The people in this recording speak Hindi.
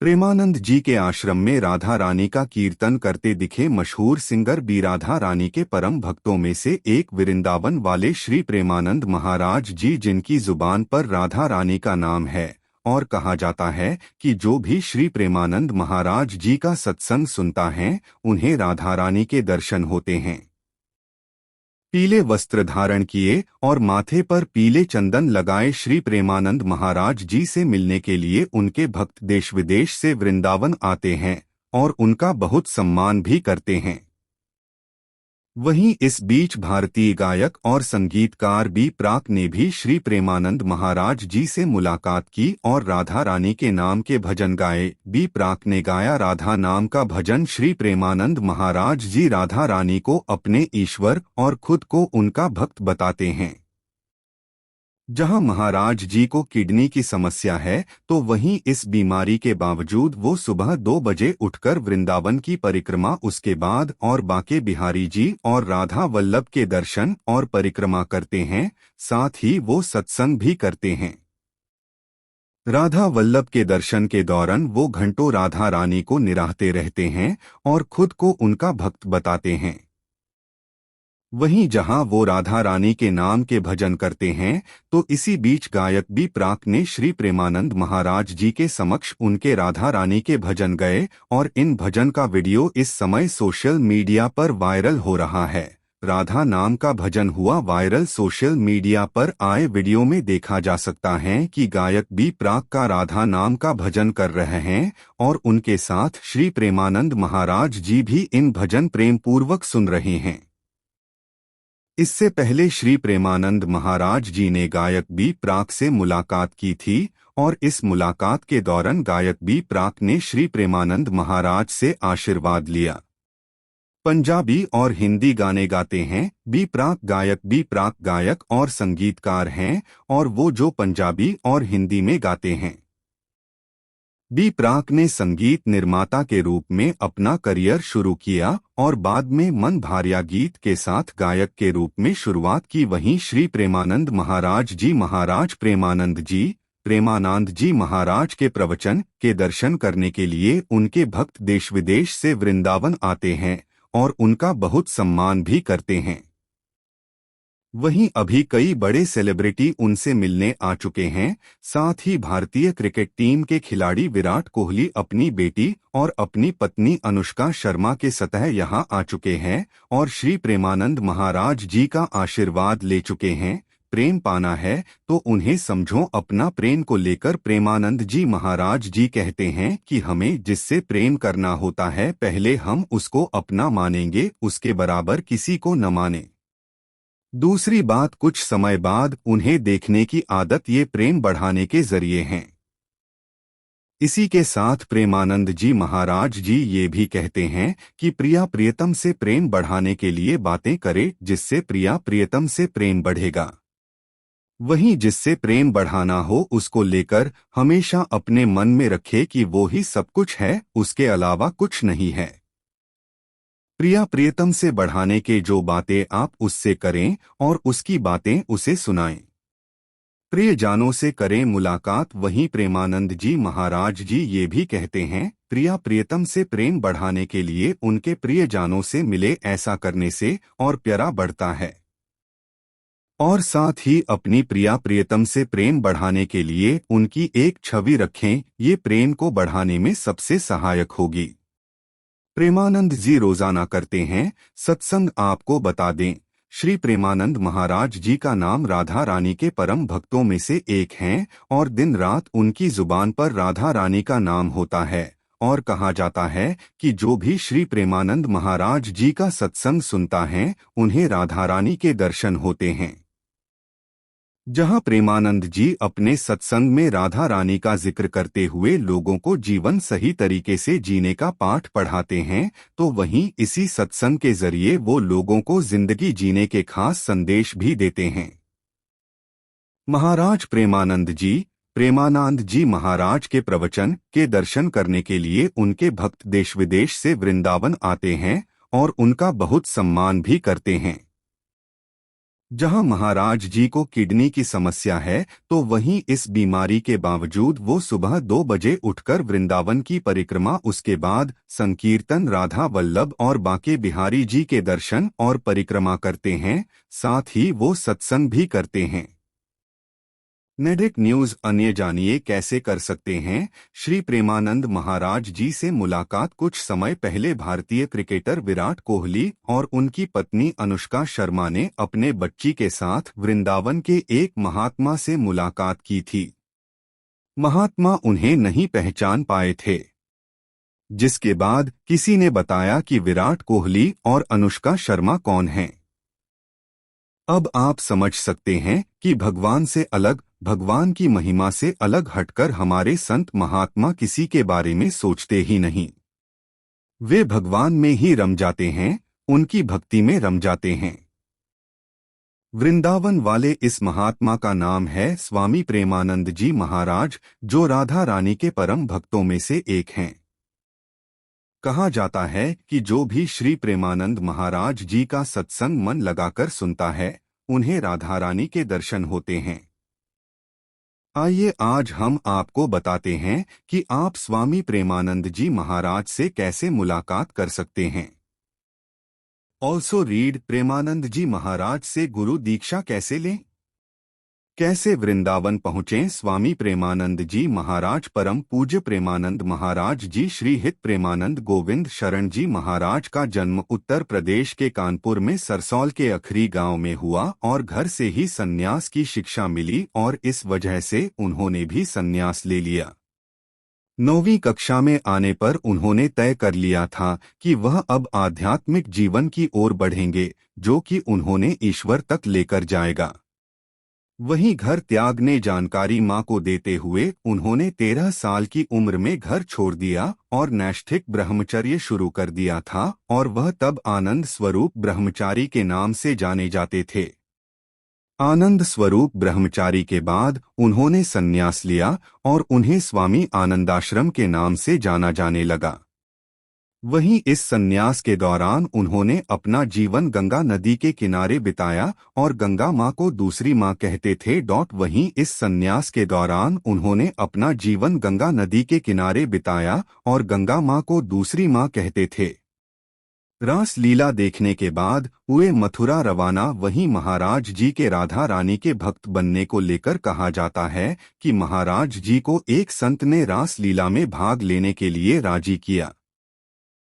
प्रेमानंद जी के आश्रम में राधा रानी का कीर्तन करते दिखे मशहूर सिंगर बी राधा रानी के परम भक्तों में से एक वृंदावन वाले श्री प्रेमानंद महाराज जी, जिनकी जुबान पर राधा रानी का नाम है और कहा जाता है कि जो भी श्री प्रेमानंद महाराज जी का सत्संग सुनता है उन्हें राधा रानी के दर्शन होते हैं। पीले वस्त्र धारण किए और माथे पर पीले चंदन लगाए श्री प्रेमानंद महाराज जी से मिलने के लिए उनके भक्त देश विदेश से वृंदावन आते हैं और उनका बहुत सम्मान भी करते हैं। वहीं इस बीच भारतीय गायक और संगीतकार बी प्राक ने भी श्री प्रेमानंद महाराज जी से मुलाकात की और राधा रानी के नाम के भजन गाए। बी प्राक ने गाया राधा नाम का भजन। श्री प्रेमानंद महाराज जी राधा रानी को अपने ईश्वर और खुद को उनका भक्त बताते हैं। जहां महाराज जी को किडनी की समस्या है तो वहीं इस बीमारी के बावजूद वो सुबह 2 बजे उठकर वृंदावन की परिक्रमा, उसके बाद और बांके बिहारी जी और राधा वल्लभ के दर्शन और परिक्रमा करते हैं। साथ ही वो सत्संग भी करते हैं। राधा वल्लभ के दर्शन के दौरान वो घंटों राधा रानी को निराहते रहते हैं और खुद को उनका भक्त बताते हैं। वहीं जहां वो राधा रानी के नाम के भजन करते हैं तो इसी बीच गायक बी प्राक ने श्री प्रेमानंद महाराज जी के समक्ष उनके राधा रानी के भजन गए और इन भजन का वीडियो इस समय सोशल मीडिया पर वायरल हो रहा है। राधा नाम का भजन हुआ वायरल। सोशल मीडिया पर आए वीडियो में देखा जा सकता है कि गायक बी प्राक का राधा नाम का भजन कर रहे हैं और उनके साथ श्री प्रेमानंद महाराज जी भी इन भजन प्रेम पूर्वक सुन रहे हैं। इससे पहले श्री प्रेमानंद महाराज जी ने गायक बी प्राक से मुलाकात की थी और इस मुलाकात के दौरान गायक बी प्राक ने श्री प्रेमानंद महाराज से आशीर्वाद लिया। पंजाबी और हिंदी गाने गाते हैं। बी प्राक गायक और संगीतकार हैं और वो जो पंजाबी और हिंदी में गाते हैं। बी प्राक ने संगीत निर्माता के रूप में अपना करियर शुरू किया और बाद में मन भारिया गीत के साथ गायक के रूप में शुरुआत की। वहीं श्री प्रेमानंद महाराज जी प्रेमानंद जी महाराज के प्रवचन के दर्शन करने के लिए उनके भक्त देश विदेश से वृंदावन आते हैं और उनका बहुत सम्मान भी करते हैं। वहीं अभी कई बड़े सेलिब्रिटी उनसे मिलने आ चुके हैं। साथ ही भारतीय क्रिकेट टीम के खिलाड़ी विराट कोहली अपनी बेटी और अपनी पत्नी अनुष्का शर्मा के सतह यहां आ चुके हैं और श्री प्रेमानंद महाराज जी का आशीर्वाद ले चुके हैं। प्रेम पाना है तो उन्हें समझो अपना। प्रेम को लेकर प्रेमानंद जी महाराज जी कहते हैं कि हमें जिससे प्रेम करना होता है पहले हम उसको अपना मानेंगे, उसके बराबर किसी को न माने। दूसरी बात, कुछ समय बाद उन्हें देखने की आदत ये प्रेम बढ़ाने के जरिए हैं। इसी के साथ प्रेमानंद जी महाराज जी ये भी कहते हैं कि प्रिया प्रियतम से प्रेम बढ़ाने के लिए बातें करे जिससे प्रिया प्रियतम से प्रेम बढ़ेगा। वहीं जिससे प्रेम बढ़ाना हो उसको लेकर हमेशा अपने मन में रखे कि वो ही सब कुछ है, उसके अलावा कुछ नहीं है। प्रिया प्रियतम से बढ़ाने के जो बातें आप उससे करें और उसकी बातें उसे सुनाएं। प्रियजनों से करें मुलाकात। वहीं प्रेमानंद जी महाराज जी ये भी कहते हैं प्रिया प्रियतम से प्रेम बढ़ाने के लिए उनके प्रियजनों से मिले, ऐसा करने से और प्यारा बढ़ता है। और साथ ही अपनी प्रिया प्रियतम से प्रेम बढ़ाने के लिए उनकी एक छवि रखें, ये प्रेम को बढ़ाने में सबसे सहायक होगी। प्रेमानंद जी रोजाना करते हैं सत्संग। आपको बता दें, श्री प्रेमानंद महाराज जी का नाम राधा रानी के परम भक्तों में से एक हैं और दिन रात उनकी जुबान पर राधा रानी का नाम होता है और कहा जाता है कि जो भी श्री प्रेमानंद महाराज जी का सत्संग सुनता है उन्हें राधा रानी के दर्शन होते हैं। जहां प्रेमानंद जी अपने सत्संग में राधा रानी का जिक्र करते हुए लोगों को जीवन सही तरीके से जीने का पाठ पढ़ाते हैं तो वहीं इसी सत्संग के जरिए वो लोगों को जिंदगी जीने के खास संदेश भी देते हैं। महाराज प्रेमानंद जी महाराज के प्रवचन के दर्शन करने के लिए उनके भक्त देश विदेश से वृंदावन आते हैं और उनका बहुत सम्मान भी करते हैं। जहां महाराज जी को किडनी की समस्या है, तो वहीं इस बीमारी के बावजूद वो सुबह 2 बजे उठकर वृंदावन की परिक्रमा, उसके बाद संकीर्तन, राधा वल्लभ और बांके बिहारी जी के दर्शन और परिक्रमा करते हैं। साथ ही वो सत्संग भी करते हैं। नेडिक न्यूज अन्य जानिए कैसे कर सकते हैं श्री प्रेमानंद महाराज जी से मुलाकात। कुछ समय पहले भारतीय क्रिकेटर विराट कोहली और उनकी पत्नी अनुष्का शर्मा ने अपने बच्ची के साथ वृंदावन के एक महात्मा से मुलाकात की थी। महात्मा उन्हें नहीं पहचान पाए थे, जिसके बाद किसी ने बताया कि विराट कोहली और अनुष्का शर्मा कौन हैं। अब आप समझ सकते हैं कि भगवान से अलग, भगवान की महिमा से अलग हटकर हमारे संत महात्मा किसी के बारे में सोचते ही नहीं। वे भगवान में ही रम जाते हैं, उनकी भक्ति में रम जाते हैं। वृंदावन वाले इस महात्मा का नाम है स्वामी प्रेमानंद जी महाराज, जो राधा रानी के परम भक्तों में से एक हैं। कहा जाता है कि जो भी श्री प्रेमानंद महाराज जी का सत्संग मन लगाकर सुनता है, उन्हें राधा रानी के दर्शन होते हैं। आइए आज हम आपको बताते हैं कि आप स्वामी प्रेमानंद जी महाराज से कैसे मुलाकात कर सकते हैं। ऑल्सो रीड, प्रेमानंद जी महाराज से गुरु दीक्षा कैसे लें, कैसे वृंदावन पहुँचें। स्वामी प्रेमानंद जी महाराज परम पूज्य प्रेमानंद महाराज जी श्री हित प्रेमानंद गोविंद शरण जी महाराज का जन्म उत्तर प्रदेश के कानपुर में सरसौल के अखरी गांव में हुआ और घर से ही सन्यास की शिक्षा मिली और इस वजह से उन्होंने भी सन्यास ले लिया। 9वीं कक्षा में आने पर उन्होंने तय कर लिया था कि वह अब आध्यात्मिक जीवन की ओर बढ़ेंगे, जो कि उन्होंने ईश्वर तक लेकर जाएगा। वहीं घर त्यागने जानकारी मां को देते हुए उन्होंने 13 साल की उम्र में घर छोड़ दिया और नैष्ठिक ब्रह्मचर्य शुरू कर दिया था, और वह तब आनंद स्वरूप ब्रह्मचारी के नाम से जाने जाते थे। आनंद स्वरूप ब्रह्मचारी के बाद उन्होंने संन्यास लिया और उन्हें स्वामी आनंदाश्रम के नाम से जाना जाने लगा। वहीं इस संन्यास के दौरान उन्होंने अपना जीवन गंगा नदी के किनारे बिताया और गंगा मां को दूसरी मां कहते थे। वहीं इस संन्यास के दौरान उन्होंने अपना जीवन गंगा नदी के किनारे बिताया और गंगा मां को दूसरी मां कहते थे। रास लीला देखने के बाद हुए मथुरा रवाना। वहीं महाराज जी के राधा रानी के भक्त बनने को लेकर कहा जाता है कि महाराज जी को एक संत ने रास लीला में भाग लेने के लिए राजी किया।